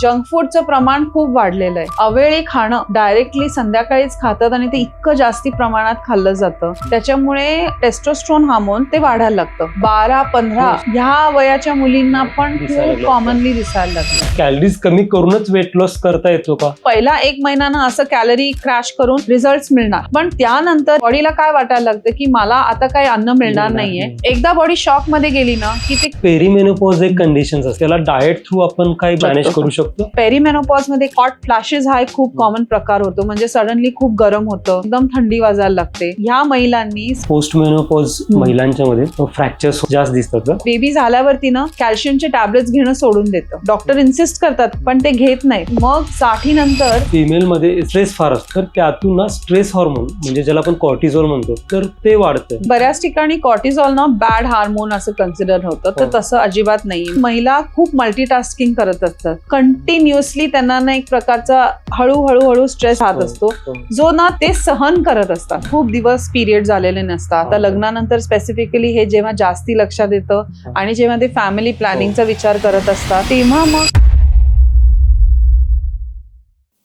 Junk फूडचं प्रमाण खूप वाढलेलं आहे. अवेळी खाणं, डायरेक्टली संध्याकाळीच खातात आणि ते इतकं जास्ती प्रमाणात खाल्लं जातं. त्याच्यामुळे टेस्टोस्टेरोन हार्मोन ते वाढायला लागतं. 12-15 ह्या वयाच्या मुलींना पण खूप कॉमनली दिसायला लागलं. कॅलरीज कमी करूनच वेट लॉस करता येतो का? पहिला 1 महिना ना असं कॅलरी क्रॅश करून रिझल्ट मिळणार, पण त्यानंतर बॉडीला काय वाटायला लागतं की मला आता काही अन्न मिळणार नाहीये. एकदा बॉडी शॉक मध्ये गेली ना की ते पेरीमेनोपॉज एक कंडिशन असते, त्याला डाएट थ्रू आपण काय मॅनेज करू शकतो? पेरीमेनोपॉज मध्ये हॉट फ्लॅशेस हा एक खूप कॉमन प्रकार होतो. म्हणजे सडनली खूप गरम होतं, एकदम थंडी वाजायला लागते. ह्या महिलांनी पोस्ट मेनोपॉज महिलांच्या मध्ये फ्रॅक्चर्स जास्त दिसतात. बेबी झाल्यावरती ना कॅल्शियमचे टॅब्लेट्स घेणं सोडून देतं. डॉक्टर इन्सिस्ट करतात पण ते घेत नाहीत. मग 60 नंतर फिमेल मध्ये स्ट्रेस फार असतो, तर त्यातून ना स्ट्रेस हार्मोन म्हणजे ज्याला आपण कॉर्टिझॉल म्हणतो तर ते वाढतं. बऱ्याच ठिकाणी कॉर्टिझॉल ना बॅड हार्मोन असं कन्सिडर होतं, तर तसं अजिबात नाही. महिला खूप मल्टीटास्किंग करत असतात. कंटिन्युअसली त्यांना ना एक प्रकारचा हळूहळू स्ट्रेस राहत असतो, जो ना ते सहन करत असतात. खूप दिवस पिरियड झालेले नसतात. आता लग्नानंतर स्पेसिफिकली हे जेव्हा जास्ती लक्षात येतं आणि जेव्हा ते फॅमिली प्लॅनिंगचा विचार करत असतात तेव्हा मग.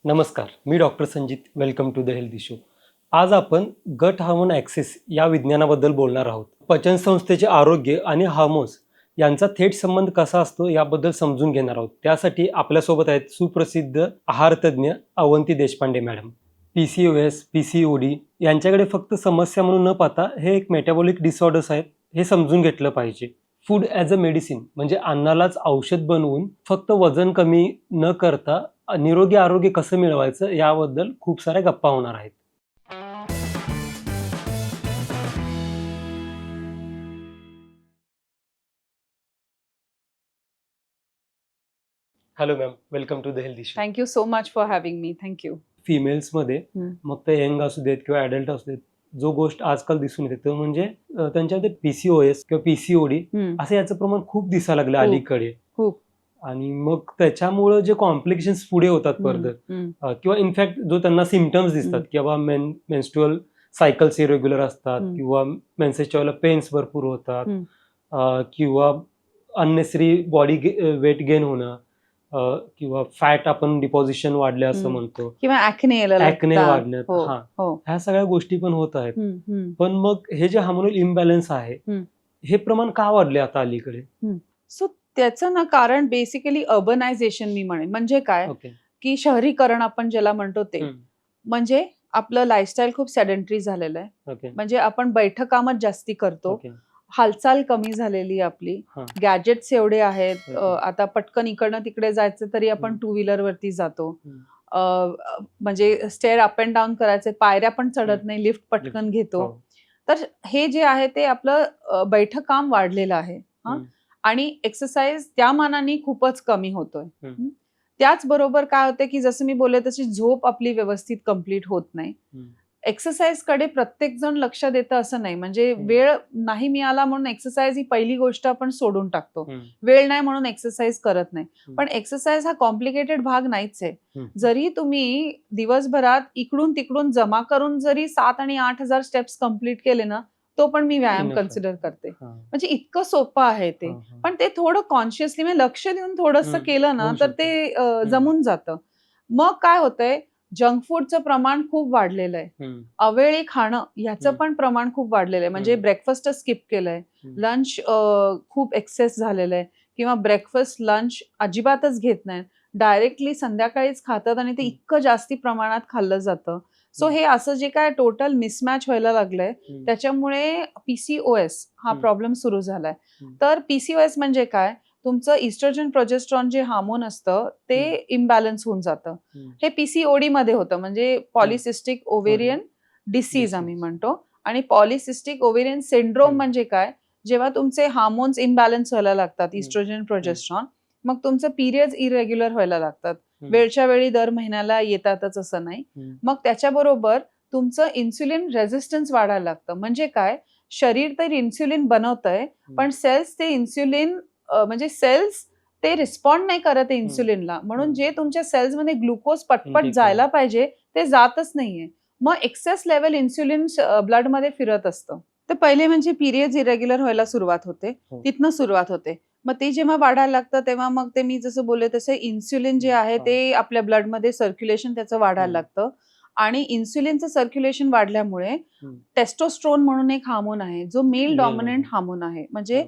नमस्कार, मी doctor Sanjit. Welcome to the healthy show. आज आपण गट हार्मोन ॲक्सेस या विज्ञानाबद्दल बोलणार आहोत. पचन संस्थेचे आरोग्य आणि हार्मोन्स यांचा थेट संबंध कसा असतो याबद्दल समजून घेणार आहोत. त्यासाठी आपल्यासोबत आहेत सुप्रसिद्ध आहार तज्ज्ञ Avanti Deshpande madam. PCOS, PCOD यांच्याकडे फक्त समस्या म्हणून न पाहता हे एक मेटाबॉलिक डिसऑर्डर्स आहेत, हे समजून घेतलं पाहिजे. फूड ॲज अ मेडिसिन म्हणजे अन्नालाच औषध बनवून फक्त वजन कमी न करता निरोगी आरोग्य कसं मिळवायचं याबद्दल खूप साऱ्या गप्पा होणार आहेत. Hello ma'am, welcome to the healthy show. Thank you so much for having me. Thank you. फिमेल्समध्ये मग ते यंग असू देत किंवा ॲडल्ट असू देत, जो गोष्ट आजकाल दिसून येते तो म्हणजे त्यांच्यामध्ये PCOS किंवा PCOD असं याचं प्रमाण खूप दिसायला लागलं अलीकडे. आणि मग त्याच्यामुळं जे कॉम्प्लिकेशन्स पुढे होतात फर्दर, किंवा इनफॅक्ट जो त्यांना सिम्पटम्स दिसतात की बाबा मेन्स्ट्रुअल सायकल्स इरेग्युलर असतात किंवा मेन्सेसच्या वेळेला पेन्स भरपूर होतात, किंवा अननेसरी बॉडी वेट गेन होणं, किंवा फॅट आपण डिपॉझिशन वाढले असं म्हणतो, किंवा ऍक्ने वाढण्यात, ह्या सगळ्या गोष्टी पण होत आहेत. पण मग हे जे हार्मोनल इम्बॅलन्स आहे हे प्रमाण का वाढले आता अलीकडे? सो त्याचं ना कारण बेसिकली अर्बनायझेशन मी म्हणेन. म्हणजे काय की शहरीकरण आपण ज्याला म्हणतो ते, म्हणजे आपलं लाईफस्टाईल खूप सेडेंटरी झालेलं आहे. म्हणजे आपण बैठक कामच जास्ती करतो, हालचाल कमी झालेली आपली, गॅजेट्स एवढे आहेत. आता पटकन इकडनं तिकडे जायचं तरी आपण 2 व्हीलर वरती जातो. म्हणजे स्टेअर अप अँड डाऊन करायचे, पायऱ्या पण चढत नाही, लिफ्ट पटकन घेतो. तर हे जे आहे ते आपलं बैठक काम वाढलेलं आहे. आणि एक्सरसाइज त्या मानाने खूपच कमी होतोय. त्याचबरोबर काय होतं की जसं मी बोलले तशी झोप आपली व्यवस्थित कंप्लीट होत नाही. एक्सरसाइज कडे प्रत्येक जण लक्ष देतं असं नाही. म्हणजे वेळ नाही मिळाला म्हणून एक्सरसाइज ही पहिली गोष्ट आपण सोडून टाकतो. वेळ नाही म्हणून एक्सरसाइज करत नाही. पण एक्सरसाइज हा कॉम्प्लिकेटेड भाग नाहीच आहे. जरी तुम्ही दिवसभरात इकडून तिकडून जमा करून जरी 7 आणि 8,000 स्टेप्स कंप्लीट केले ना, तो पण मी व्यायाम कन्सिडर करते. म्हणजे इतकं सोपं आहे ते. पण ते थोडं कॉन्शियसली म्हणजे लक्ष देऊन थोडंसं केलं ना तर ते जमून जातं. मग काय होतंय, जंक फूडचं प्रमाण खूप वाढलेलं आहे. अवेळी खाणं ह्याचं पण प्रमाण खूप वाढलेलं आहे. म्हणजे ब्रेकफास्ट स्किप केलंय, लंच खूप एक्सेस झालेलं आहे, किंवा ब्रेकफास्ट लंच अजिबातच घेत नाही, डायरेक्टली संध्याकाळीच खातात आणि ते इतकं जास्ती प्रमाणात खाल्लं जातं. सो हे असं जे काय टोटल मिसमॅच व्हायला लागलंय त्याच्यामुळे PCOS हा प्रॉब्लेम सुरू झालाय. तर PCOS म्हणजे काय, तुमचं इस्ट्रोजन प्रोजेस्ट्रॉन जे हार्मोन असतं ते इम्बॅलन्स होऊन जातं. हे PCOD मध्ये होतं, म्हणजे पॉलिसिस्टिक ओव्हेरियन डिसीज आम्ही म्हणतो. आणि पॉलिसिस्टिक ओव्हेरियन सिंड्रोम म्हणजे काय, जेव्हा तुमचे हार्मोन्स इम्बॅलन्स व्हायला लागतात, इस्ट्रोजन प्रोजेस्ट्रॉन, मग तुमचं पिरियड्स इरेग्युलर व्हायला लागतात. वेळच्या वेळी दर महिन्याला येतातच असं नाही. मग त्याच्याबरोबर तुमचं इन्सुलिन रेझिस्टन्स वाढायला लागतं. म्हणजे काय, शरीर तर इन्सुलिन बनवतंय पण सेल्स ते इन्सुलिन म्हणजे सेल्स ते रिस्पॉन्ड नाही करत इन्सुलिनला. म्हणून जे तुमच्या सेल्समध्ये ग्लुकोज पटपट जायला पाहिजे ते जातच नाहीये. मग एक्सेस लेवल इन्सुलिन ब्लडमध्ये फिरत असतं. तर पहिले म्हणजे पिरियड्स इरेग्युलर व्हायला सुरुवात होते, तिथनं सुरुवात होते. मग ते जेव्हा वाढायला लागतं तेव्हा मग ते मी जसं बोलले तसे इन्सुलिन जे आहे ते आपल्या ब्लडमध्ये सर्क्युलेशन त्याचं वाढायला लागतं आणि इन्सुलिनचं सर्क्युलेशन वाढल्यामुळे टेस्टोस्टेरोन म्हणून एक हार्मोन आहे जो मेल डॉमिनंट हार्मोन आहे. म्हणजे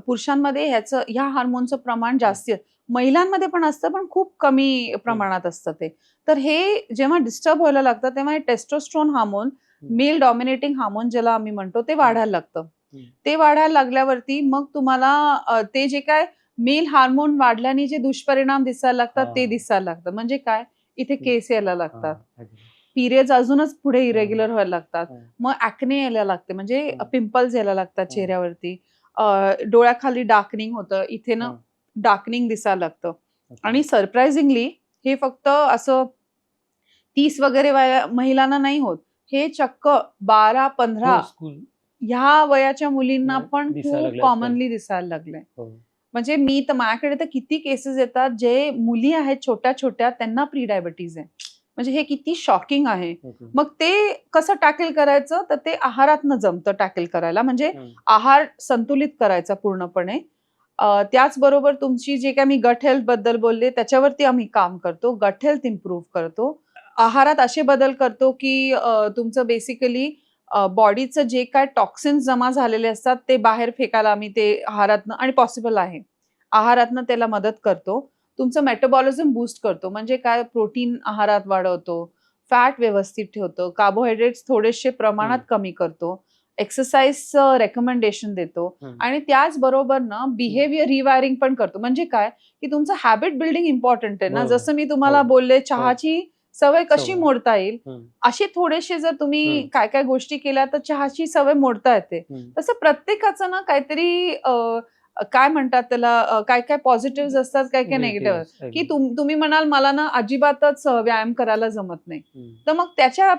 पुरुषांमध्ये ह्या हार्मोनचं प्रमाण जास्ती महिलांमध्ये पण असतं पण खूप कमी प्रमाणात असतं ते. तर हे जेव्हा डिस्टर्ब व्हायला लागतं तेव्हा testosterone hormone mail dominating hormone ज्याला आम्ही म्हणतो ते वाढायला लागतं. ते वाढायला लागल्यावरती मग तुम्हाला ते जे काय मेल हार्मोन वाढल्याने जे दुष्परिणाम दिसायला लागतात ते दिसायला लागतात. म्हणजे काय, इथे केस यायला लागतात, पिरियड्स अजूनच पुढे इरेग्युलर व्हायला लागतात, मग ऍक्ने यायला लागते म्हणजे पिंपल्स यायला लागतात चेहऱ्यावरती, डोळ्याखाली डार्कनिंग होतं, इथे ना डार्कनिंग दिसायला लागतं. आणि सरप्राइझिंगली हे फक्त असं 30 वगैरे महिलांना नाही होत, हे चक्क 12-15 ह्या वयाच्या मुलींना पण खूप कॉमनली दिसायला लागलंय. म्हणजे मी तर माझ्याकडे तर किती केसेस येतात जे मुली आहेत छोट्या छोट्या त्यांना प्री डायबिटीज आहे. म्हणजे हे किती शॉकिंग आहे. मग ते कसं टॅकल करायचं, तर ते आहारातनं जमतं टॅकल करायला. म्हणजे आहार संतुलित करायचा पूर्णपणे. त्याचबरोबर तुमची जे काय मी गट हेल्थ बद्दल बोलले त्याच्यावरती आम्ही काम करतो. गट हेल्थ इम्प्रूव्ह करतो. आहारात असे बदल करतो की तुमचं बेसिकली बॉडीचं जे काय टॉक्सिन्स जमा झालेले असतात ते बाहेर फेकायला आम्ही ते आहारातनं, आणि पॉसिबल आहे, आहारातनं त्याला मदत करतो. तुमचं मेटाबॉलिझम बूस्ट करतो. म्हणजे काय, प्रोटीन आहारात वाढवतो, फॅट व्यवस्थित ठेवतो, कार्बोहायड्रेट्स थोडेसे प्रमाणात कमी करतो, एक्सरसाइजचं रेकमेंडेशन देतो आणि त्याचबरोबर ना बिहेवियर रिवायरिंग पण करतो. म्हणजे काय की तुमचं हॅबिट बिल्डिंग इम्पॉर्टंट आहे ना. जसं मी तुम्हाला बोलले चहाची सवय कशी मोडता येईल, असे थोडेसे जर तुम्ही काय काय गोष्टी केल्या तर चहाची सवय मोडता येते. तसं प्रत्येकाचं ना काहीतरी काय म्हणतात त्याला, काय काय पॉझिटिव्ह असतात, काय काय निगेटिव्ह. की तुम्ही म्हणाल मला ना अजिबातच व्यायाम करायला जमत नाही, तर मग त्याचा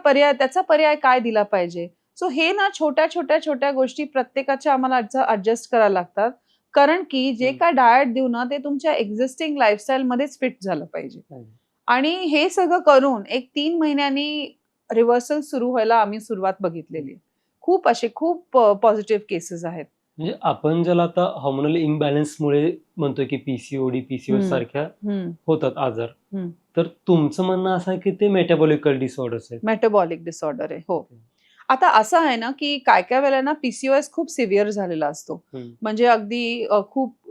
पर्याय काय दिला पाहिजे. सो हे ना छोट्या छोट्या छोट्या गोष्टी प्रत्येकाच्या आम्हाला अडजस्ट करायला लागतात. कारण की जे काय डाएट देऊ ना ते तुमच्या एक्झिस्टिंग लाईफस्टाईल मध्येच फिट झालं पाहिजे. आणि हे सगळं करून एक 3 महिन्यांनी रिव्हर्सल सुरू व्हायला आम्ही सुरुवात बघितलेली. खूप पॉझिटिव्ह केसेस आहेत. म्हणजे आपण ज्याला आता हार्मोनल इम्बॅलन्समुळे म्हणतोय की पीसीओडी, पीसीओएस सारख्या होतात आजार, तर तुमचं म्हणणं असं आहे की ते मेटाबॉलिकल डिसऑर्डर्स आहेत. मेटाबॉलिक डिसऑर्डर आहे, हो. आता असं आहे ना की काय काय वेळेला ना पीसीओएस खूप सिव्हिअर झालेला असतो. म्हणजे अगदी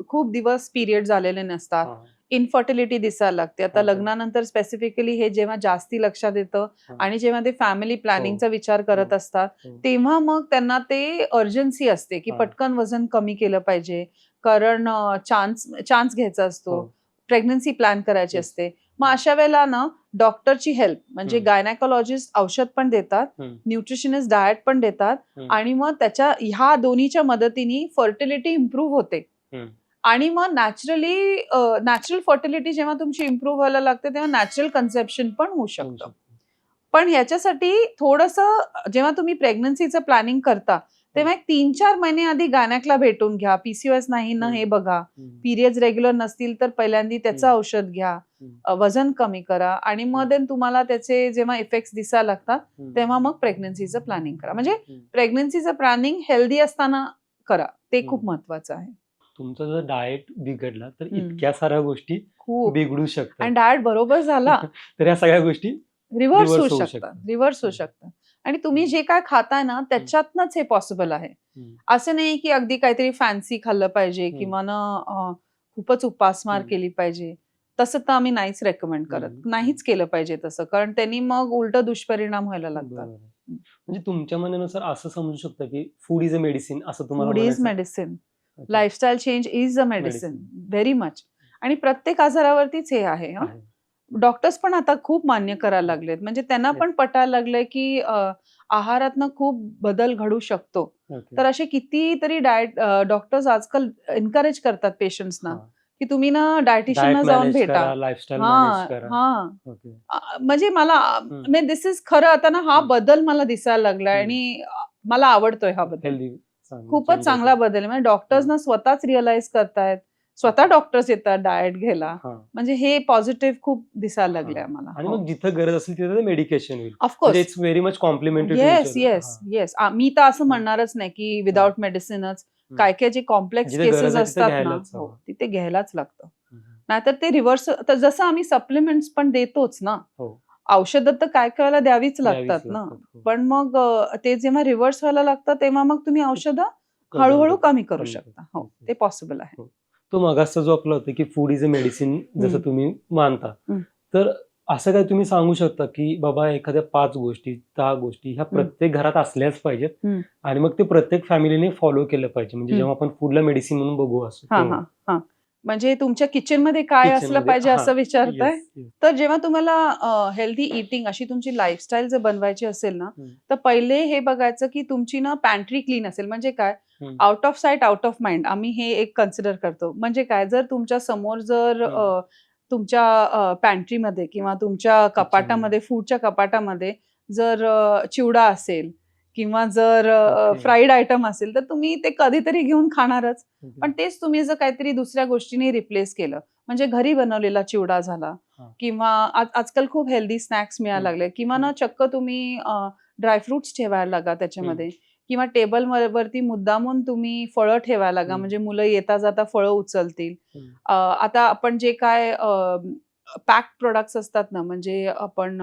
खूप दिवस पिरियड झालेले नसतात, इनफर्टिलिटी दिसायला लागते. आता लग्नानंतर स्पेसिफिकली हे जेव्हा जास्ती लक्षात येतं आणि जेव्हा ते फॅमिली प्लॅनिंगचा विचार करत असतात तेव्हा मग त्यांना ते अर्जन्सी असते की पटकन वजन कमी केलं पाहिजे, कारण चान्स घ्यायचा असतो, प्रेग्नन्सी प्लॅन करायची असते. मग अशा वेळेला ना डॉक्टरची हेल्प म्हणजे गायनेकोलॉजिस्ट औषध पण देतात, न्यूट्रिशनिस्ट डाएट पण देतात आणि मग ह्या दोन्हीच्या मदतीने फर्टिलिटी इम्प्रूव्ह होते. आणि मग नॅचरल फर्टिलिटी जेव्हा तुमची इम्प्रूव्ह व्हायला लागते तेव्हा नॅचरल कन्सेप्शन पण होऊ शकतं. पण ह्याच्यासाठी थोडंसं जेव्हा तुम्ही प्रेग्नन्सीचं प्लॅनिंग करता तेव्हा एक 3-4 महिने आधी गायनेकला भेटून घ्या. पीसीओएस नाही ना हे बघा, पिरियड्स रेग्युलर नसतील तर पहिल्यांदा त्याचं औषध घ्या, वजन कमी करा आणि मग तुम्हाला त्याचे जेव्हा इफेक्ट्स दिसायला लागतात तेव्हा मग प्रेग्नन्सीचं प्लॅनिंग करा. म्हणजे प्रेग्नन्सीचं प्लॅनिंग हेल्दी असताना करा, ते खूप महत्वाचं आहे. तुमचा जर डाएट बिघडला तर इतक्या साऱ्या गोष्टी बिघडू शकतात, आणि डाएट बरोबर झाला तर या सगळ्या गोष्टी रिव्हर्स होऊ शकतात. आणि तुम्ही जे काय खाताय ना त्याच्यातनच हे पॉसिबल आहे. असं नाही की अगदी काहीतरी फॅन्सी खाल्लं पाहिजे किंवा ना खूपच उपासमार केली पाहिजे. तसं तर आम्ही नाहीच रेकमेंड करत, नाहीच केलं पाहिजे तसं, कारण त्यांनी मग उलट दुष्परिणाम व्हायला लागतात. म्हणजे तुमच्या म्हणण्यानुसार असं समजू शकतं की फूड इज अ मेडिसिन, असं तुम्हाला food is medicine, lifestyle change is a medicine, very much. आणि प्रत्येक आजारावरतीच हे आहे. डॉक्टर्स पण आता खूप मान्य करायला लागलेत. म्हणजे त्यांना पण पटायला लागलंय की आहारातनं खूप बदल घडू शकतो. तर असे कितीतरी डॉक्टर्स आजकाल एनकरेज करतात पेशंट्सना की तुम्ही ना डायटिशियनला जाऊन भेटा. म्हणजे मला दिस इज खरं आता ना हा बदल मला दिसायला लागलाय आणि मला आवडतोय हा बदल. खूपच चांगला बदल आहे. म्हणजे डॉक्टर्सना स्वतःच रिअलाइज करतायत, स्वतः डॉक्टर्स येतात डाएट घ्यायला. म्हणजे हे पॉझिटिव्ह खूप दिसायला लागले आम्हाला. आणि मग जिथं गरज असेल तिथे मेडिकेशन होईल. Of course it's very much complimentary. Yes. मी तर असं म्हणणारच नाही की विदाउट मेडिसिनच. काय काय जे कॉम्प्लेक्स जिथे गरज केसेस आहे तिथे असतात ना, घ्यायलाच हवं. तिथे घ्यायलाच लागतं. नाहीतर ते रिव्हर्स, तर जसं आम्ही सप्लिमेंट्स पण देतोच ना, हो. औषधं तर काय काय वेळेला द्यावीच द्यावीच लागतात ना, लागतात. हो. पण मग ते जेव्हा रिव्हर्स व्हायला लागतं तेव्हा मग तुम्ही औषधं हळूहळू कमी करू शकता. हो, ते पॉसिबल आहे. तो मगाचा जो आपला होता की फूड इज अ मेडिसिन जसं तुम्ही मानता, तर असं काय तुम्ही सांगू शकता की बाबा एखाद्या 5 गोष्टी 10 गोष्टी ह्या प्रत्येक घरात असल्याच पाहिजेत आणि मग ते प्रत्येक फॅमिलीने फॉलो केलं पाहिजे, म्हणजे जेव्हा आपण फूडला मेडिसिन म्हणून बघू असं हा, म्हणजे तुमच्या किचन मध्ये काय असलं पाहिजे असं विचारताय? तर जेव्हा तुम्हाला हेल्दी इटिंग अशी तुमची लाईफस्टाईल जर बनवायची असेल ना, तर पहिले हे बघायचं की तुमची ना पॅन्ट्री क्लीन असेल. म्हणजे काय, out of site out of mind आम्ही हे एक कन्सिडर करतो. म्हणजे काय, जर तुमच्या समोर जर तुमच्या पॅन्ट्रीमध्ये किंवा तुमच्या कपाटामध्ये, फूडच्या कपाटामध्ये जर चिवडा असेल किंवा जर फ्राईड आयटम असेल, तर तुम्ही ते कधीतरी घेऊन खाणारच. पण तेच तुम्ही जर काहीतरी दुसऱ्या गोष्टीने रिप्लेस केलं, म्हणजे घरी बनवलेला चिवडा झाला किंवा आजकाल खूप हेल्दी स्नॅक्स मिळायला लागले, किंवा ना चक्क तुम्ही ड्रायफ्रुट्स ठेवायला लागा त्याच्यामध्ये, किंवा टेबल वरती मुद्दामून तुम्ही फळं ठेवायला लागा, म्हणजे मुलं येता जाता फळं उचलतील. आता आपण जे काय पॅक्ड प्रोडक्ट्स असतात ना, म्हणजे आपण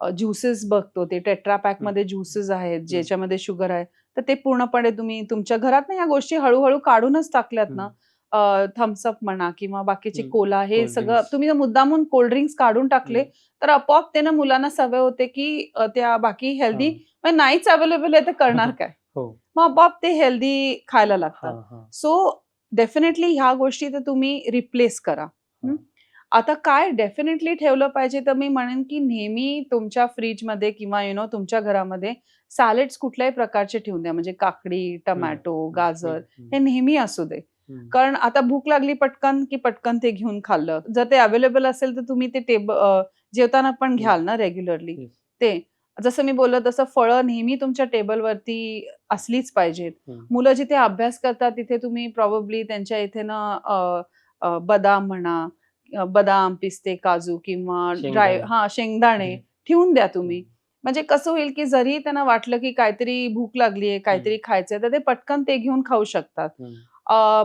ज्युसेस बघतो, ते टेट्रा पॅक मध्ये ज्युसेस आहेत ज्याच्यामध्ये शुगर आहे, तर ते पूर्णपणे तुम्ही तुमच्या घरात ना ह्या गोष्टी हळूहळू काढूनच टाकल्यात ना, थम्सअप म्हणा किंवा बाकीचे कोला, हे सगळं तुम्ही मुद्दामून कोल्ड्रिंक्स काढून टाकले, तर आपोआप ते ना मुलांना सवय होते की त्या बाकी हेल्दी नाहीच अवेलेबल आहे तर करणार काय, मग आपोआप ते हेल्दी खायला लागतात. सो डेफिनेटली ह्या गोष्टी तर तुम्ही रिप्लेस करा. आता काय डेफिनेटली ठेवलं पाहिजे, तर मी म्हणेन की नेहमी तुमच्या फ्रीजमध्ये किंवा तुमच्या घरामध्ये सॅलेड्स कुठल्याही प्रकारचे ठेवून द्या. म्हणजे काकडी, टमॅटो, गाजर हे नेहमी असू दे. कारण आता भूक लागली पटकन की पटकन ते घेऊन खाल्लं. जर ते अवेलेबल असेल तर तुम्ही ते जेवताना पण घ्याल ना रेग्युलरली. ते जसं मी बोललं तसं फळं नेहमी तुमच्या टेबलवरती असलीच पाहिजेत. मुलं जिथे अभ्यास करतात तिथे तुम्ही प्रॉबेबली त्यांच्या इथे ना बदाम म्हणा, बदाम, पिस्ते, काजू किंवा शेंगदाणे ठेवून द्या तुम्ही. म्हणजे कसं होईल की जरी त्यांना वाटलं की काहीतरी भूक लागलीये, काहीतरी खायचंय, तर ते पटकन ते घेऊन खाऊ शकतात.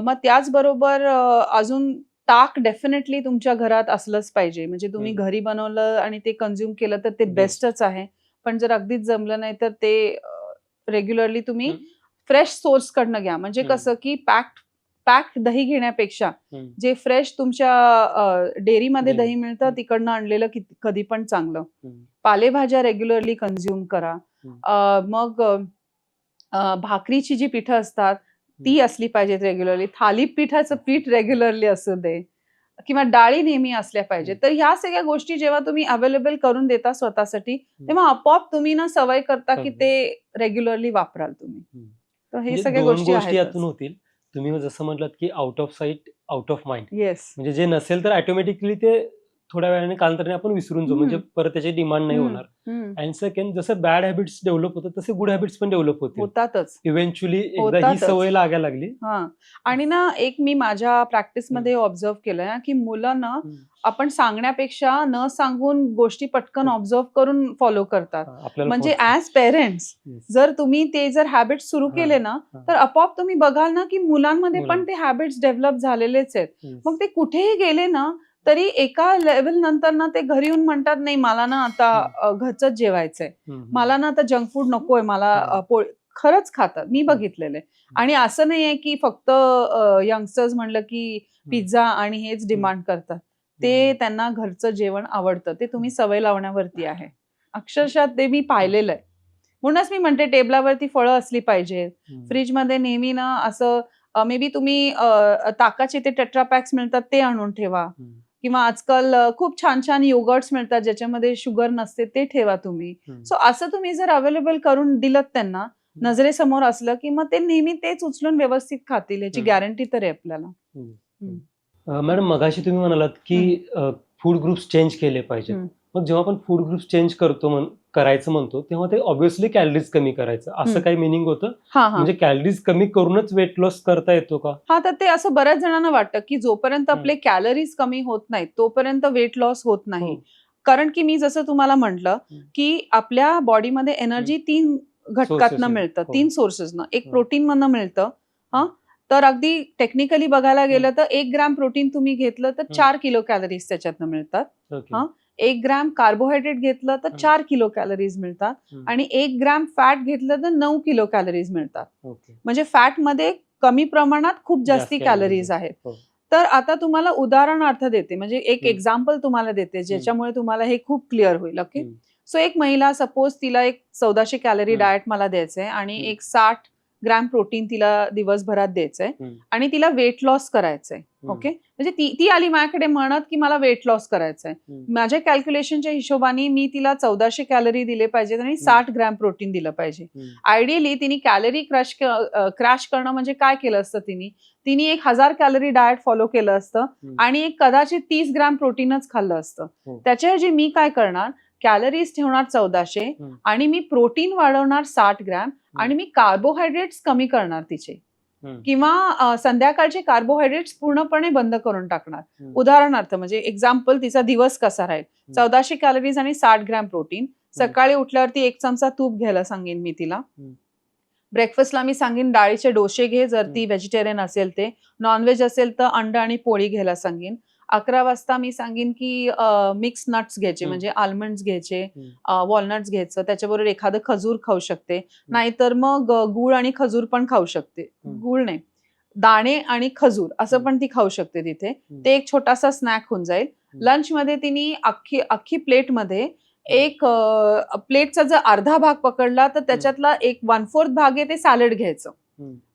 मग त्याचबरोबर अजून ताक डेफिनेटली तुमच्या घरात असलंच पाहिजे. म्हणजे तुम्ही घरी बनवलं आणि ते कन्झ्युम केलं तर ते बेस्टच आहे. पण जर अगदीच जमलं नाही तर ते रेग्युलरली तुम्ही फ्रेश सोर्स कडनं घ्या. म्हणजे कसं की पॅक्ड दही घेण्यापेक्षा जे फ्रेश तुमच्या डेअरीमध्ये दही मिळतं तिकडनं आणलेलं कधी पण चांगलं. पालेभाज्या रेग्युलरली कन्झ्युम करा. मग भाकरीची जी पिठं असतात ती असली पाहिजेत रेग्युलरली. थालीपीठाचं पीठ रेग्युलरली असू दे किंवा डाळी नेहमी असल्या पाहिजेत. तर ह्या सगळ्या गोष्टी जेव्हा तुम्ही अवेलेबल करून देता स्वतःसाठी, तेव्हा आपोआप तुम्ही ना सवय करता की ते रेग्युलरली वापराल तुम्ही. तर हे सगळ्या गोष्टी आहेत. यातून होतील. तुम्ही जसं म्हटलात की out of site out of mind. Yes. म्हणजे जे नसेल तर ऑटोमॅटिकली ते थोड्या वेळाने कालांतराने आपण विसरून जाऊ, म्हणजे परत त्याची डिमांड नाही होणार. अँड सेकंड, जसं बॅड हॅबिट्स डेव्हलप होतात तसे गुड हॅबिट्स पण डेव्हलप होतातच इव्हेंच्युअली, एकदा ही सवय लागायला लागली. आणि ना एक मी माझ्या प्रॅक्टिसमध्ये ऑब्झर्व केलंय की मुलांना आपण सांगण्यापेक्षा न सांगून गोष्टी पटकन ऑब्झर्व करून फॉलो करतात. म्हणजे ऍज पेरेंट्स जर तुम्ही ते जर हॅबिट्स सुरू केले ना, तर आपोआप तुम्ही बघाल ना की मुलांमध्ये पण ते हॅबिट्स डेव्हलप झालेलेच आहेत. मग ते कुठेही गेले ना तरी एका लेवल नंतर ना ते घरी येऊन म्हणतात, नाही मला ना आता घरचंच जेवायचंय, मला ना आता जंक फूड नकोय, मला खरंच खातात. मी बघितलेलं आहे. आणि असं नाहीये की फक्त यंगस्टर्स म्हणलं की पिझ्झा आणि हेच डिमांड करतात. ते त्यांना घरचं जेवण आवडतं. ते तुम्ही सवय लावण्यावरती आहे. अक्षरशः ते मी पाहिलेलं आहे. म्हणूनच मी म्हणते टेबलावरती फळं असली पाहिजेत. फ्रीजमध्ये नेहमी ना असं मे बी तुम्ही ताकाचे ते टेट्रा पॅक्स मिळतात ते आणून ठेवा. किंवा आजकाल खूप छान छान योगर्ट्स मिळतात ज्याच्यामध्ये शुगर नसते, ते ठेवा तुम्ही. सो असं तुम्ही जर अवेलेबल करून दिलं त्यांना, नजरेसमोर असलं की मग ते नेहमी तेच उचलून व्यवस्थित खातील, याची गॅरंटी तर आहे आपल्याला. मॅडम, मगाशी तुम्ही म्हणालात की फूड ग्रुप्स चेंज केले पाहिजेत. मग जेव्हा आपण फूड ग्रुप्स चेंज करायचं म्हणतो तेव्हा ते ऑब्व्हियसली कॅलरीज कमी करायचं असं काही मिनिंग होतं? म्हणजे कॅलरीज कमी करूनच वेट लॉस करता येतो का? तर ते असं बऱ्याच जणांना वाटतं की जोपर्यंत आपले कॅलरीज कमी होत नाहीत तोपर्यंत वेट लॉस होत नाही. कारण की मी जसं तुम्हाला म्हटलं की आपल्या बॉडीमध्ये एनर्जी 3 घटकातनं मिळतं, 3 सोर्सेसनं. एक प्रोटीन मधनं मिळतं, तर अगदी टेक्निकली बघायला गेलं तर 1 ग्रॅम प्रोटीन तुम्ही घेतलं तर 4 किलो कॅलरीज त्याच्यातनं मिळतात. ओके. 1 ग्रॅम कार्बोहायड्रेट घेतलं तर 4 किलो कॅलरीज मिळतात आणि 1 ग्रॅम फॅट घेतलं तर 9 किलो कॅलरीज मिळतात. ओके. म्हणजे फॅट मध्ये कमी प्रमाणात खूप जास्ती जास्त कॅलरीज calories आहेत. हो. तर आता तुम्हाला उदाहरणार्थ देते, म्हणजे एक हम्म. एक्झाम्पल तुम्हाला देते ज्याच्यामुळे तुम्हाला हे खूप क्लिअर होईल. ओके. हम्म. सो एक महिला सपोज तिला एक 1400 कॅलरी डाएट मला द्यायचंय आणि एक 60 ग्रॅम प्रोटीन तिला दिवसभरात द्यायचंय आणि तिला वेट लॉस करायचंय. ओके. म्हणजे ती आली माझ्याकडे म्हणत की मला वेट लॉस करायचंय. माझ्या कॅल्क्युलेशनच्या हिशोबाने मी तिला 1400 कॅलरी दिले पाहिजेत आणि 60 ग्रॅम प्रोटीन दिलं पाहिजे. आयडियली तिने कॅलरी क्रॅश करणं म्हणजे काय केलं असतं, तिने 1000 कॅलरी डाएट फॉलो केलं असतं आणि एक कदाचित 30 ग्रॅम प्रोटीनच खाल्लं असतं. त्याच्याऐवजी मी काय करणार, कॅलरीज ठेवणार 1400 आणि मी प्रोटीन वाढवणार 60 ग्रॅम आणि मी कार्बोहायड्रेट्स कमी करणार तिचे, किंवा संध्याकाळचे कार्बोहायड्रेट्स पूर्णपणे बंद करून टाकणार. उदाहरणार्थ म्हणजे एक्झाम्पल, तिचा दिवस कसा राहील, 1400 कॅलरीज आणि 60 ग्रॅम प्रोटीन. सकाळी उठल्यावरती 1 चमचा तूप घ्यायला सांगेन मी तिला. ब्रेकफास्टला मी सांगेन डाळीचे डोसे घे जर ती व्हेजिटेरियन असेल ते. नॉनव्हेज असेल तर अंड आणि पोळी घ्यायला सांगेन. 11 वाजता मी सांगेन की मिक्स नट्स घ्यायचे, म्हणजे आल्मंड्स घ्यायचे, वॉलनट्स घ्यायचं, त्याच्याबरोबर एखादं खजूर खाऊ शकते, नाहीतर मग गुळ आणि खजूर पण खाऊ शकते. गुळ नाही, दाणे आणि खजूर असं पण ती खाऊ शकते तिथे. ते एक छोटासा स्नॅक होऊन जाईल. लंच मध्ये तिने अख्खी प्लेटमध्ये एक प्लेटचा जर अर्धा भाग पकडला तर त्याच्यातला 1/4 भाग आहे ते सॅलड घ्यायचं.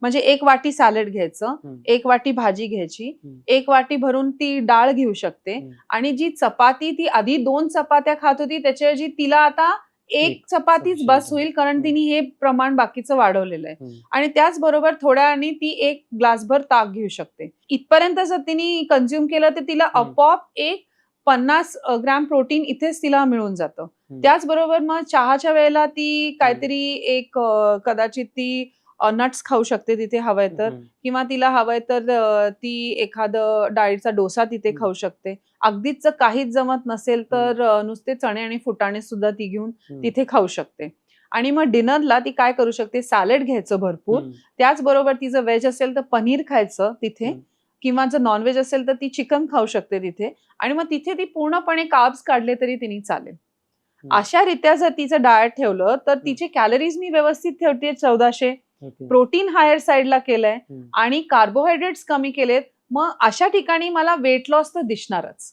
म्हणजे 1 वाटी सॅलड घ्यायचं, 1 वाटी भाजी घ्यायची, 1 वाटी भरून ती डाळ घेऊ शकते आणि जी चपाती ती आधी 2 चपात्या खात होती त्याच्याऐवजी तिला आता 1 चपातीच बस होईल, कारण तिने हे प्रमाण बाकीचं वाढवलेलं आहे. आणि त्याचबरोबर थोड्या वेळाने ती 1 ग्लासभर ताक घेऊ शकते. इथपर्यंत जर तिने कन्झ्युम केलं तर तिला आपोआप एक 50 ग्रॅम प्रोटीन इथेच तिला मिळून जातं. त्याचबरोबर मग चहाच्या वेळेला ती काहीतरी एक कदाचित ती नट्स खाऊ शकते तिथे हवंय तर, किंवा तिला हवंय तर ती एखादं डाळीचा डोसा तिथे खाऊ शकते. अगदीच काहीच जमत नसेल तर नुसते चणे आणि फुटाणे सुद्धा ती घेऊन तिथे खाऊ शकते. आणि मग डिनरला ती काय करू शकते, सॅलड घ्यायचं भरपूर, त्याचबरोबर तिचं व्हेज असेल तर पनीर खायचं तिथे, किंवा जर नॉनव्हेज असेल तर ती चिकन खाऊ शकते तिथे. आणि मग तिथे ती पूर्णपणे कार्ब्स काढले तरी तिने चालेल. अशा रीत्या जर तिचं डाएट ठेवलं तर तिचे कॅलरीज मी व्यवस्थित ठेवते 1400, प्रोटीन हायर साईडला केलंय आणि कार्बोहायड्रेट्स कमी केलेत. मग अशा ठिकाणी मला वेट लॉस तर दिसणारच.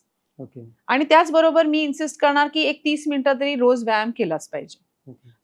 आणि त्याचबरोबर मी इन्सिस्ट करणार की एक 30 मिनिटं तरी रोज व्यायाम केलाच पाहिजे.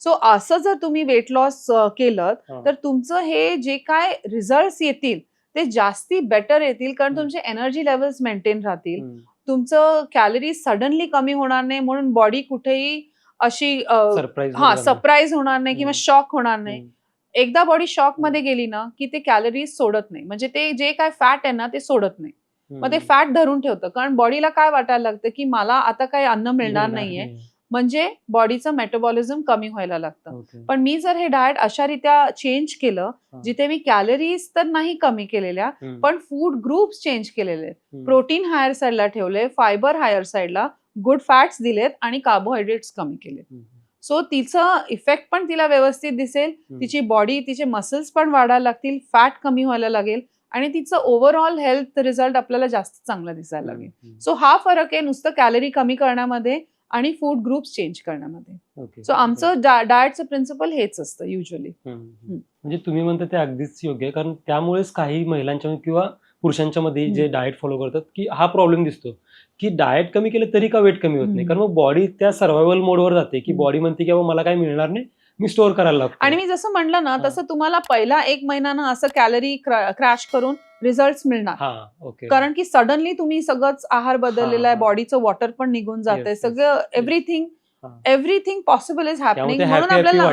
सो असं जर तुम्ही वेट लॉस केलं तर तुमचं हे जे काय रिझल्ट येतील ते जास्ती बेटर येतील, कारण तुमचे एनर्जी लेवल्स मेंटेन राहतील, तुमचं कॅलरीज सडनली कमी होणार नाही, म्हणून बॉडी कुठेही अशी सरप्राईज होणार नाही किंवा शॉक होणार नाही. एकदा बॉडी शॉक मध्ये गेली ना की ते कॅलरीज सोडत नाही, म्हणजे ते जे काय फॅट आहे ना ते सोडत नाही, मग ते फॅट धरून ठेवतं. कारण बॉडीला काय वाटायला लागतं की मला आता काही अन्न मिळणार नाहीये, म्हणजे बॉडीचं मेटाबॉलिझम कमी व्हायला लागतं. पण मी जर हे डाएट अशा रीत्या चेंज केलं जिथे मी कॅलरीज तर नाही कमी केलेल्या पण फूड ग्रुप्स चेंज केलेले, प्रोटीन हायर साईडला ठेवले, फायबर हायर साईडला, गुड फॅट्स दिलेत आणि कार्बोहायड्रेट्स कमी केलेत. सो तिचं इफेक्ट पण तिला व्यवस्थित दिसेल, तिची बॉडी, तिचे मसल्स पण वाढायला लागतील, फॅट कमी व्हायला लागेल आणि तिचं ओव्हरऑल हेल्थ रिझल्ट आपल्याला जास्त चांगला दिसायला लागेल. सो हा फरक आहे नुसतं कॅलरी कमी करण्यामध्ये आणि फूड ग्रुप्स चेंज करण्यामध्ये. सो आमचं डाएटचं प्रिन्सिपल हेच असतं युजली. म्हणजे तुम्ही म्हणता ते अगदीच योग्य आहे, कारण त्यामुळेच काही महिलांच्या किंवा पुरुषांच्या मध्ये जे डाएट फॉलो करतात की हा प्रॉब्लेम दिसतो की डाएट कमी केलं तरी का वेट कमी होत नाही, कारण मग बॉडी त्या सर्व्हायवल मोडवर जाते की बॉडी म्हणते की मला काही मिळणार नाही, मी स्टोअर करायला लागतो. आणि मी जसं म्हणलं ना तसं तुम्हाला पहिला 1 महिना ना असं कॅलरी क्रॅश करून रिझल्ट मिळणार, कारण की सडनली तुम्ही सगळंच आहार बदललेला आहे, बॉडीचं वॉटर पण निघून जाते, सगळं एव्हरीथिंग पॉसिबल इज हॅपनिंग, म्हणून आपल्याला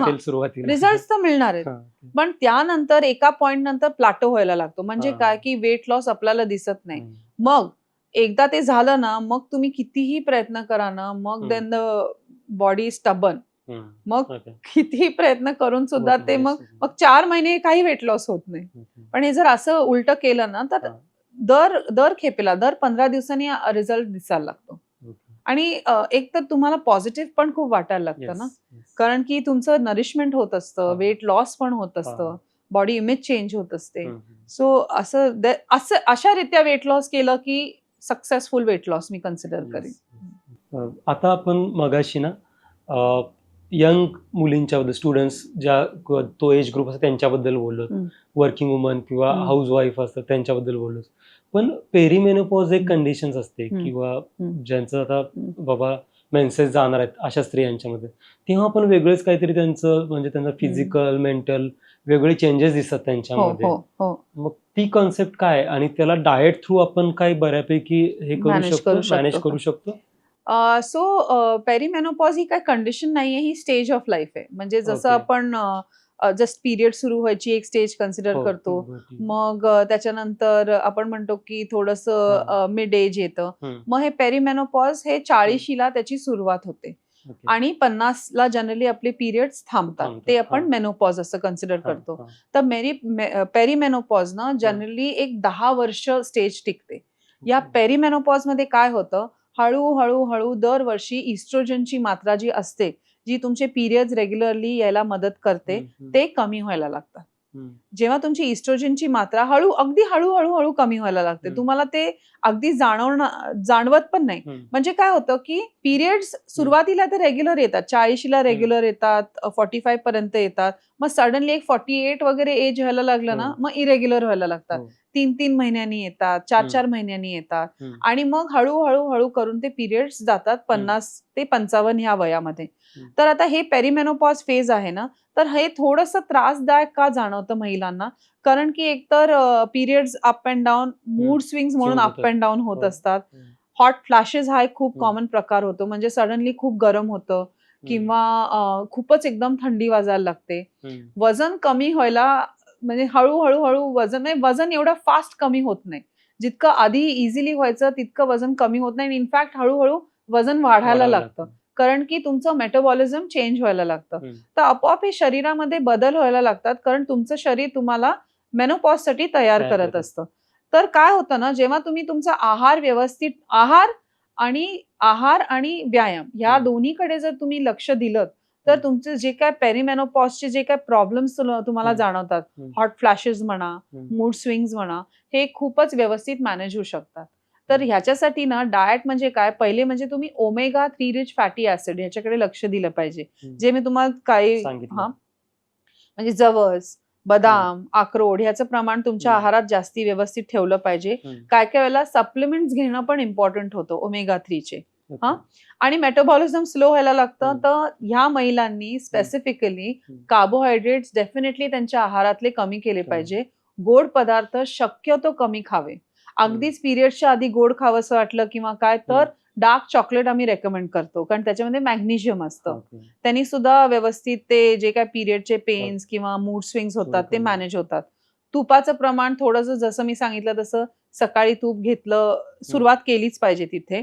रिझल्ट तर मिळणार आहेत. पण त्यानंतर एका पॉइंट नंतर प्लॅटो व्हायला लागतो, म्हणजे काय की वेट लॉस आपल्याला दिसत नाही. मग एकदा ते झालं ना मग तुम्ही कितीही प्रयत्न करा ना, मग देन द बॉडी स्टबन, मग कितीही प्रयत्न करून सुद्धा ते मग 4 महिने काही वेट लॉस होत नाही. पण हे जर असं उलट केलं ना तर दर खेपेला दर 15 दिवसांनी रिझल्ट दिसायला लागतो. आणि एक तर तुम्हाला पॉझिटिव्ह पण खूप वाटायला लागतं ना, कारण की तुमचं नरिशमेंट होत असतं, वेट लॉस पण होत असतं, बॉडी इमेज चेंज होत असते. सो अशा रीत्या वेट लॉस केलं की सक्सेसफुल वेट लॉस मी कन्सिडर करेन. आता आपण मगाशी ना यंग मुलींच्याबद्दल, स्टुडंट्स ज्या तो एज ग्रुप असतो त्यांच्याबद्दल बोललो, वर्किंग वुमन किंवा हाऊस वाईफ असतात त्यांच्याबद्दल बोललो. पण पेरिमेनोपॉज एक कंडिशन्स असते किंवा ज्यांचं आता बाबा मेन्सेस जाणार आहेत अशा स्त्रियांच्यामध्ये, तेव्हा पण वेगळंच काहीतरी त्यांचं म्हणजे त्यांचं फिजिकल मेंटल वेगळे चेंजेस दिसतात त्यांच्यामध्ये. मग ती कॉन्सेप्ट काय आणि त्याला डाएट थ्रू आपण काय बऱ्यापैकी हे मॅनेज करू शकतो? सो पेरिमेनोपॉज ही काय कंडिशन नाहीये, ही स्टेज ऑफ लाईफ आहे. म्हणजे जसं आपण जस्ट पिरियड सुरू व्हायची एक स्टेज कन्सिडर करतो, मग त्याच्यानंतर आपण म्हणतो की थोडंसं मिड एज येतं, मग हे पेरिमेनोपॉज हे 40ला त्याची सुरुवात होते आणि 50ला जनरली आपले पिरियड्स थांबतात. ते आपण मेनोपॉज असं कन्सिडर करतो. तर पेरिमेनोपॉज ना जनरली एक 10 वर्ष स्टेज टिकते. या पेरिमेनोपॉज मध्ये काय होतं, हळूहळू दरवर्षी इस्ट्रोजनची मात्रा जी असते, जी तुमचे पिरियड्स रेग्युलरली यायला मदत करते, ते कमी व्हायला लागतात. जेव्हा तुमची इस्ट्रोजनची मात्रा अगदी हळूहळू कमी व्हायला लागते, तुम्हाला ते अगदी जाणवत पण नाही. म्हणजे काय होतं की पिरियड्स सुरुवातीला तर रेग्युलर येतात, 40ला रेग्युलर येतात, 45 पर्यंत येतात, मग सडनली एक 48 वगैरे एज व्हायला लागलं ना, मग इरेग्युलर व्हायला लागतात. 3 महिन्यांनी येतात, 4 महिन्यांनी येतात आणि मग हळूहळू करून ते पिरियड्स जातात 50 ते 55 ह्या वयामध्ये. तर आता हे पेरिमेनोपॉज फेज आहे ना, तर हे थोडंसं त्रासदायक का जाणवतं महिलांना, कारण की एकतर periods up and down, mood swings म्हणून अप अँड डाऊन होत असतात. हॉट फ्लॅशेस हा एक खूप कॉमन प्रकार होतो, म्हणजे सडनली खूप गरम होतं किंवा खूपच एकदम थंडी वाजायला लागते. वजन कमी व्हायला म्हणजे हळूहळू वजन एवढं फास्ट कमी होत नाही. जितकं आधी इझिली व्हायचं तितकं वजन कमी होत नाही. इनफॅक्ट हळूहळू वजन वाढायला लागतं, कारण की तुमचं मेटाबॉलिझम चेंज व्हायला लागतं. तर आपोआप हे शरीरामध्ये बदल व्हायला लागतात, कारण तुमचं शरीर तुम्हाला मेनोपॉज साठी तयार करत असतं. तर काय होतं ना, जेव्हा तुम्ही तुमचा व्यवस्थित आहार आणि व्यायाम ह्या दोन्हीकडे जर तुम्ही लक्ष दिलं, तर तुमचे जे काय पेरिमेनोपॉजचे जे काय प्रॉब्लेम्स तुम्हाला जाणवतात, हॉट फ्लॅशेस म्हणा, मूड स्विंग्स म्हणा, हे खूपच व्यवस्थित मॅनेज होऊ शकतात. तर ह्याच्यासाठी ना डाएट म्हणजे काय, पहिले म्हणजे तुम्ही ओमेगा 3 रिच फॅटी ऍसिड ह्याच्याकडे लक्ष दिलं पाहिजे. जे मी तुम्हाला काही म्हणजे जवस, बदाम, अक्रोड ह्याचं प्रमाण तुमच्या आहारात जास्ती व्यवस्थित ठेवलं पाहिजे. काय वेळेला सप्लिमेंट्स घेणं पण इम्पॉर्टंट होतं ओमेगा 3चे. आणि मेटाबॉलिझम स्लो व्हायला लागतं, तर ह्या महिलांनी स्पेसिफिकली कार्बोहायड्रेट्स डेफिनेटली त्यांच्या आहारातले कमी केले पाहिजे. गोड पदार्थ शक्यतो कमी खावे. अगदीच पिरियडच्या आधी गोड खावंसं वाटलं किंवा काय, तर डार्क चॉकलेट आम्ही रेकमेंड करतो, कारण त्याच्यामध्ये मॅग्नेशियम असतं. त्यांनी सुद्धा व्यवस्थित ते जे काय पिरियडचे पेन्स किंवा मूड स्विंग्स होतात ते मॅनेज होतात. तुपाचं प्रमाण थोडंसं, जसं मी सांगितलं तसं सकाळी तूप घेतलं, सुरुवात केलीच पाहिजे तिथे.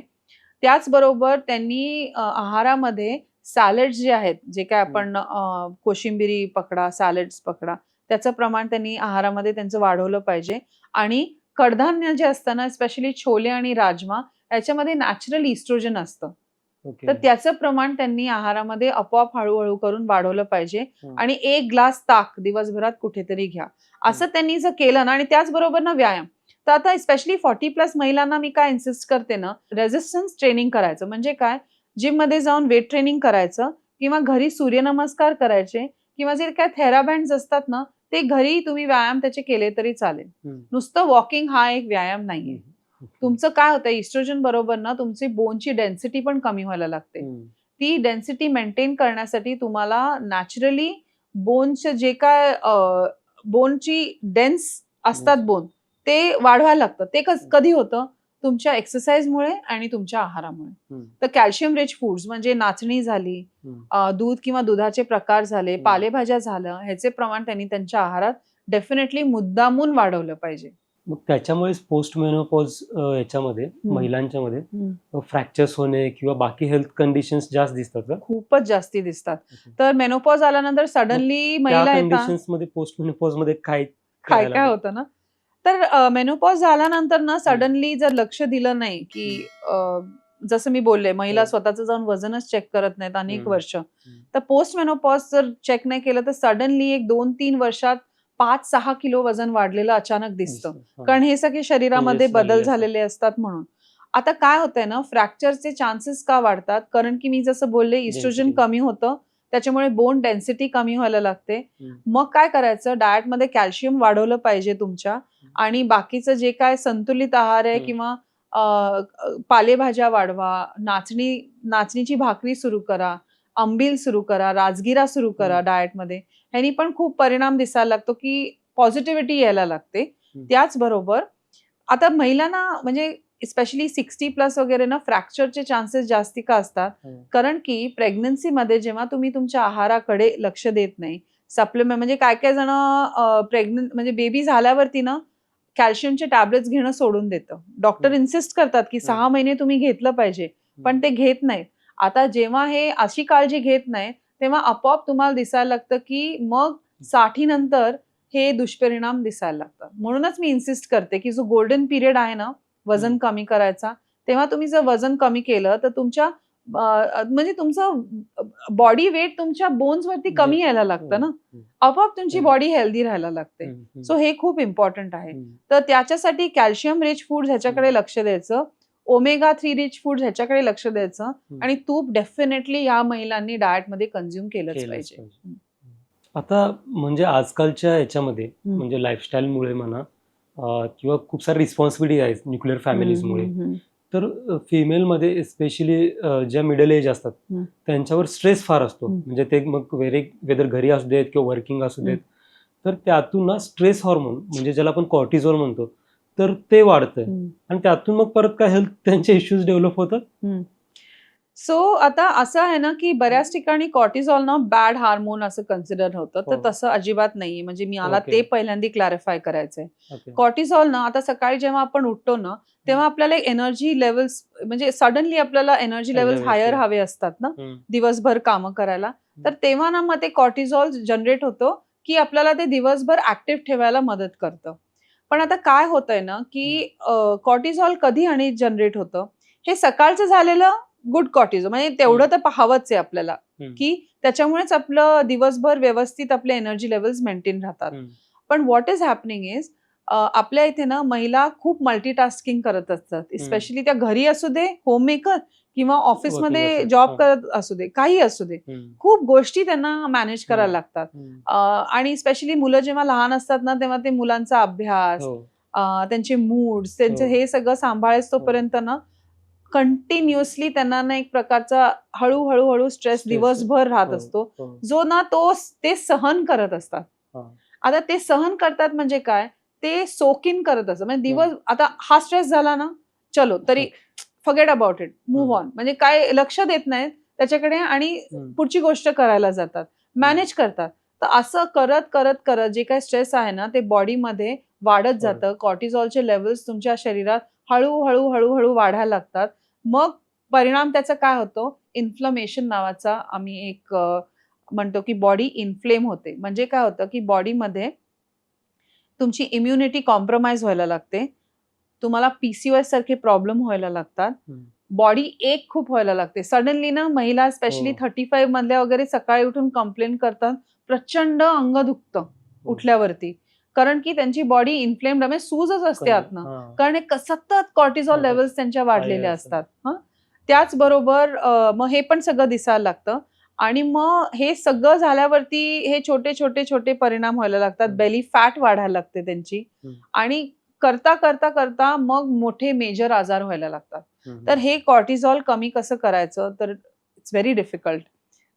त्याचबरोबर त्यांनी आहारामध्ये सॅलड्स जे आहेत, जे काय आपण कोशिंबिरी पकडा, सॅलड्स पकडा, त्याचं प्रमाण त्यांनी आहारामध्ये त्यांचं वाढवलं पाहिजे. आणि कडधान्य जे असतं ना, स्पेशली छोले आणि राजमा, याच्यामध्ये नॅचरल इस्ट्रोजन असतं, तर त्याचं प्रमाण त्यांनी आहारामध्ये आपोआप हळूहळू करून वाढवलं पाहिजे. आणि 1 ग्लास ताक दिवसभरात कुठेतरी घ्या, असं त्यांनी जर केलं ना. आणि त्याचबरोबर ना व्यायाम. तर आता स्पेशली 40+ महिलांना मी काय इन्सिस्ट करते ना, रेझिस्टन्स ट्रेनिंग करायचं. म्हणजे काय, जिम मध्ये जाऊन वेट ट्रेनिंग करायचं किंवा घरी सूर्यनमस्कार करायचे किंवा जे काय थेराबँड्स असतात ना, ते घरी तुम्ही व्यायाम त्याचे केले तरी चालेल. नुसतं वॉकिंग हा एक व्यायाम नाहीये. तुमचं काय होतं, इस्ट्रोजन बरोबर ना तुमची बोनची डेन्सिटी पण कमी व्हायला लागते. ती डेन्सिटी मेंटेन करण्यासाठी तुम्हाला नॅचरली बोनचे जे काय बोनची डेन्स असतात बोन, ते वाढवायला लागतं. ते कधी होतं, तुमच्या एक्सरसाइजमुळे आणि तुमच्या आहारामुळे. तर कॅल्शियम रिच फूड्स म्हणजे नाचणी झाली, दूध किंवा दुधाचे प्रकार झाले, पालेभाज्या झालं, ह्याचे प्रमाण त्यांनी त्यांच्या आहारात डेफिनेटली मुद्दामून वाढवलं पाहिजे. मग त्याच्यामुळेच पोस्ट मेनोपॉज याच्यामध्ये महिलांच्या मध्ये फ्रॅक्चर्स होणे किंवा बाकी हेल्थ कंडिशन्स जास्त दिसतात, खूपच जास्ती दिसतात. तर मेनोपॉज आल्यानंतर सडनली महिला कंडिशन्स मध्ये पोस्ट मेनोपॉज मध्ये काय होतं ना, तर मेनोपॉज झाल्यानंतर ना सडनली जर लक्ष दिलं नाही, की जसं मी बोलले, महिला स्वतःचं जाऊन वजनच चेक करत नाहीत अनेक वर्ष, तर पोस्ट मेनोपॉज जर चेक नाही केलं तर सडनली एक 2-3 वर्षात 5-6 किलो वजन वजन अचानक दिसतं, हा. कारण हे सगळे शरीरामध्ये Changes बदल झालेले असतात. झालेले असतात म्हणून. आता काय होतंय ना, फ्रॅक्चरचे चान्सेस का वाढतात? कारण की मी जसं बोलले, इस्ट्रोजन Density. कमी होतं, त्याच्यामुळे बोन डेन्सिटी कमी व्हायला लागते. हम्म. मग काय करायचं, डाएटमध्ये कॅल्शियम वाढवलं पाहिजे तुमच्या, आणि बाकीचं जे काय संतुलित आहार आहे हम्म. किंवा पालेभाज्या वाढवा, नाचणीची भाकरी सुरू करा, आंबील सुरू करा, राजगिरा सुरू करा डाएटमध्ये. ह्यानी पण खूप परिणाम दिसायला लागतो, की पॉझिटिव्हिटी यायला लागते. त्याचबरोबर आता महिलांना म्हणजे स्पेशली 60+ वगैरे ना, फ्रॅक्चरचे चान्सेस जास्ती का असतात? कारण की प्रेग्नन्सीमध्ये जेव्हा तुम्ही तुमच्या आहाराकडे लक्ष देत नाही, सप्लिमेंट म्हणजे काय जण प्रेग्नंट म्हणजे बेबी झाल्यावरती ना कॅल्शियमचे टॅबलेट्स घेणं सोडून देतं. डॉक्टर इन्सिस्ट करतात की 6 महिने तुम्ही घेतलं पाहिजे, पण ते घेत नाहीत. आता जेव्हा हे अशी काळजी घेत नाहीत, तेव्हा आपोआप तुम्हाला दिसायला लागतं की मग 60 नंतर हे दुष्परिणाम दिसायला लागतात. म्हणूनच मी इन्सिस्ट करते की जो गोल्डन पिरियड आहे ना वजन कमी करायचा, तेव्हा तुम्ही जर वजन कमी केलं तर तुमच्या म्हणजे तुमचं बॉडी वेट तुमच्या बोन्स वरती कमी यायला लागतं ना, आपोआप तुमची बॉडी हेल्दी राहायला लागते. सो हे खूप इम्पॉर्टंट आहे. तर त्याच्यासाठी कॅल्शियम रिच फूड ह्याच्याकडे लक्ष द्यायचं, ओमेगा 3 रिच फूड ह्याच्याकडे लक्ष द्यायचं, आणि तूप डेफिनेटली या महिलांनी डाएटमध्ये कन्झ्युम केलंच पाहिजे. आता म्हणजे आजकालच्या याच्यामध्ये म्हणजे लाईफस्टाईलमुळे म्हणा किंवा खूप सारे रिस्पॉन्सिबिलिटी आहेत न्यूक्लिअर फॅमिलीजमुळे, तर फिमेलमध्ये स्पेशली ज्या मिडल एज असतात त्यांच्यावर स्ट्रेस फार असतो. म्हणजे ते मग वेदर घरी असू देत किंवा वर्किंग असू देत, तर त्यातून ना स्ट्रेस हॉर्मोन म्हणजे ज्याला आपण कॉर्टिझॉल म्हणतो, तर ते वाढतं आणि त्यातून मग परत काय हेल्थ त्यांचे इश्यूज डेव्हलप होतात. सो आता असं आहे ना की बऱ्याच ठिकाणी कॉर्टिझॉल ना बॅड हार्मोन असं कन्सिडर होतं, तर तसं अजिबात नाहीये. म्हणजे मला ते पहिल्यांदा क्लॅरिफाय करायचंय. कॉर्टिझॉल ना, आता सकाळी जेव्हा आपण उठतो ना, तेव्हा आपल्याला एनर्जी लेवल्स म्हणजे सडनली आपल्याला एनर्जी लेवल्स हायर हवे असतात ना दिवसभर कामं करायला, तर तेव्हा ना मग ते कॉर्टिझॉल जनरेट होतो की आपल्याला ते दिवसभर ऍक्टिव्ह ठेवायला मदत करतं. पण आता काय होतंय ना की कॉर्टिझॉल कधी आणि जनरेट होतं, हे सकाळचं झालेलं गुड कॉर्टिझॉल म्हणजे तेवढं तर हवंच आहे आपल्याला, की त्याच्यामुळेच आपलं दिवसभर व्यवस्थित आपले एनर्जी लेवल्स मेंटेन राहतात. पण व्हॉट इज हॅपनिंग इज आपल्या इथे ना महिला खूप मल्टीटास्किंग करत असतात, स्पेशली त्या घरी असू दे, होममेकर किंवा ऑफिसमध्ये जॉब करत असू दे, काही असू दे, खूप गोष्टी त्यांना मॅनेज करायला लागतात. आणि स्पेशली मुलं जेव्हा लहान असतात ना, तेव्हा ते मुलांचा अभ्यास, त्यांचे मूड्स, त्यांचे हे सगळं सांभाळायच तोपर्यंत ना कंटिन्युअसली त्यांना ना एक प्रकारचा हळूहळू स्ट्रेस दिवसभर राहत असतो, जो ना ते सहन करत असतात. आता ते सहन करतात म्हणजे काय, ते सोक इन करत असतात. म्हणजे दिवस आता हा स्ट्रेस झाला ना, चलो तरी forget about it, move on, म्हणजे काय लक्ष देत नाहीत त्याच्याकडे आणि पुढची गोष्ट करायला जातात, मॅनेज करतात. तर असं करत करत करत जे काही स्ट्रेस आहे ना ते बॉडीमध्ये वाढत जातं. कॉर्टिझॉलचे लेवल्स तुमच्या शरीरात हळूहळू वाढायला लागतात. मग परिणाम त्याचा काय होतो, इन्फ्लमेशन नावाचा आम्ही एक म्हणतो की बॉडी इन्फ्लेम होते. म्हणजे काय होतं की बॉडीमध्ये तुमची इम्युनिटी कॉम्प्रोमाइज व्हायला लागते, तुम्हाला PCOS सारखे प्रॉब्लेम व्हायला लागतात, बॉडी एक खूप व्हायला लागते. सडनली ना महिला स्पेशली 35 मधल्या वगैरे सकाळी उठून कंप्लेंट करतात, प्रचंड अंग दुखतं उठल्यावरती, कारण की त्यांची बॉडी इन्फ्लेम्ड म्हणजे सूजच असते आतनं, कारण सतत कॉर्टिझॉल लेवल्स त्यांच्या वाढलेल्या असतात. त्याचबरोबर मग हे पण सगळं दिसायला लागतं, आणि मग हे सगळं झाल्यावरती हे छोटे परिणाम व्हायला लागतात. बेली फॅट वाढायला लागते त्यांची, आणि करता करता करता मग मोठे मेजर आजार व्हायला लागतात. तर हे कॉर्टिझॉल कमी कसं करायचं, तर इट्स व्हेरी डिफिकल्ट.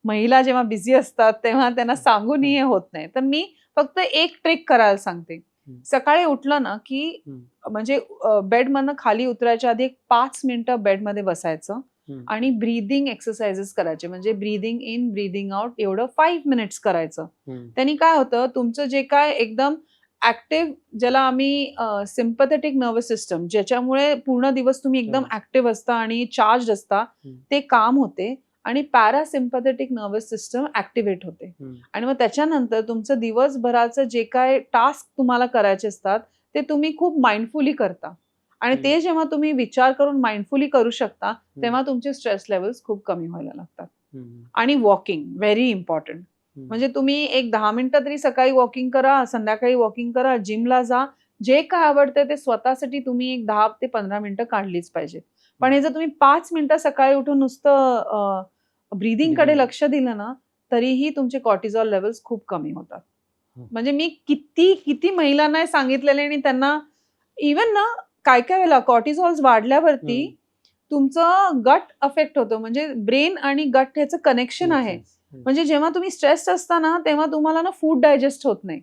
महिला जेव्हा बिझी असतात तेव्हा त्यांना सांगूनही हे होत नाही. तर मी फक्त एक ट्रिक करायला सांगते. सकाळी उठलं ना की म्हणजे बेडमधनं खाली उतरायच्या आधी 5 मिनिटं बेडमध्ये बसायचं आणि ब्रीदिंग एक्सरसाइजेस करायचे. म्हणजे ब्रीदिंग इन ब्रीदिंग आउट एवढं 5 मिनिट्स करायचं. त्यांनी काय होतं, तुमचं जे काय एकदम ऍक्टिव्ह, ज्याला आम्ही सिम्पथेटिक नर्वस सिस्टम, ज्याच्यामुळे पूर्ण दिवस तुम्ही एकदम ऍक्टिव्ह असता आणि चार्ज असता, ते काम होते, आणि पॅरासिम्पथेटिक नर्वस सिस्टम ऍक्टिव्हेट होते. आणि मग त्याच्यानंतर तुमचं दिवसभराचं जे काय टास्क तुम्हाला करायचे असतात ते तुम्ही खूप माइंडफुली करता, आणि ते जेव्हा तुम्ही विचार करून माइंडफुली करू शकता तेव्हा तुमचे स्ट्रेस लेवल्स खूप कमी व्हायला लागतात. आणि वॉकिंग व्हेरी इम्पॉर्टंट. म्हणजे तुम्ही एक 10 मिनिटं तरी सकाळी वॉकिंग करा, संध्याकाळी वॉकिंग करा, जिमला जा. जे काय आवडतं ते स्वतःसाठी तुम्ही एक 10 ते 15 मिनिटं काढलीच पाहिजे. पण हे जर तुम्ही 5 मिनिटं सकाळी उठून नुसतं ब्रीदिंगकडे लक्ष दिलं ना, तरीही तुमचे कॉर्टिझॉल लेव्हल्स खूप कमी होतात. म्हणजे मी किती महिलांना हे सांगितलेलं आहे आणि त्यांना इव्हन ना काय वेळेला कॉर्टिझॉल्स वाढल्यावरती तुमचं गट अफेक्ट होतं. म्हणजे ब्रेन आणि गट ह्याचं कनेक्शन आहे. म्हणजे जेव्हा तुम्ही स्ट्रेस्ड असता ना, तेव्हा तुम्हाला ना फूड डायजेस्ट होत नाही.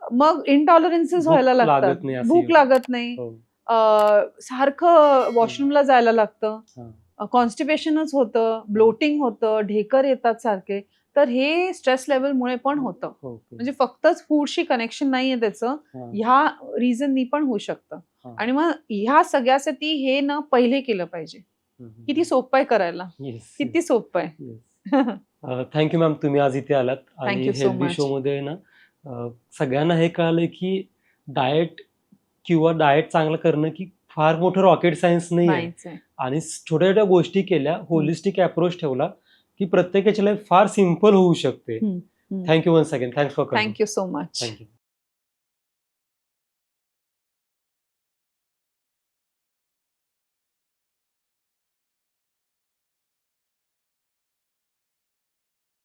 मग इंटॉलरन्सेस व्हायला लागतात, भूक लागत नाही, सारखं वॉशरूमला जायला लागतं, कॉन्स्टिपेशनच होतं, ब्लोटिंग होतं, ढेकर येतात सारखे. तर हे स्ट्रेस लेवलमुळे पण होतं. म्हणजे फक्तच फूडशी कनेक्शन नाहीये त्याचं, ह्या रिझननी पण होऊ शकतं. आणि मग ह्या सगळ्यासाठी हे ना पहिले केलं पाहिजे. किती सोपं आहे करायला, किती सोपं आहे. थँक्यू मॅम, तुम्ही आज इथे आलात आणि Thank you so healthy much. Show मध्ये ना सगळ्यांना हे कळालं की डाएट किंवा डाएट चांगलं करणं की फार मोठं रॉकेट सायन्स नाही आहे. नाहीच आहे. आणि छोट्या छोट्या गोष्टी केल्या, होलिस्टिक अप्रोच ठेवला की प्रत्येकाची लाईफ फार सिम्पल होऊ शकते. Thank you once again. Thanks for coming. Thank you so much. Thank you.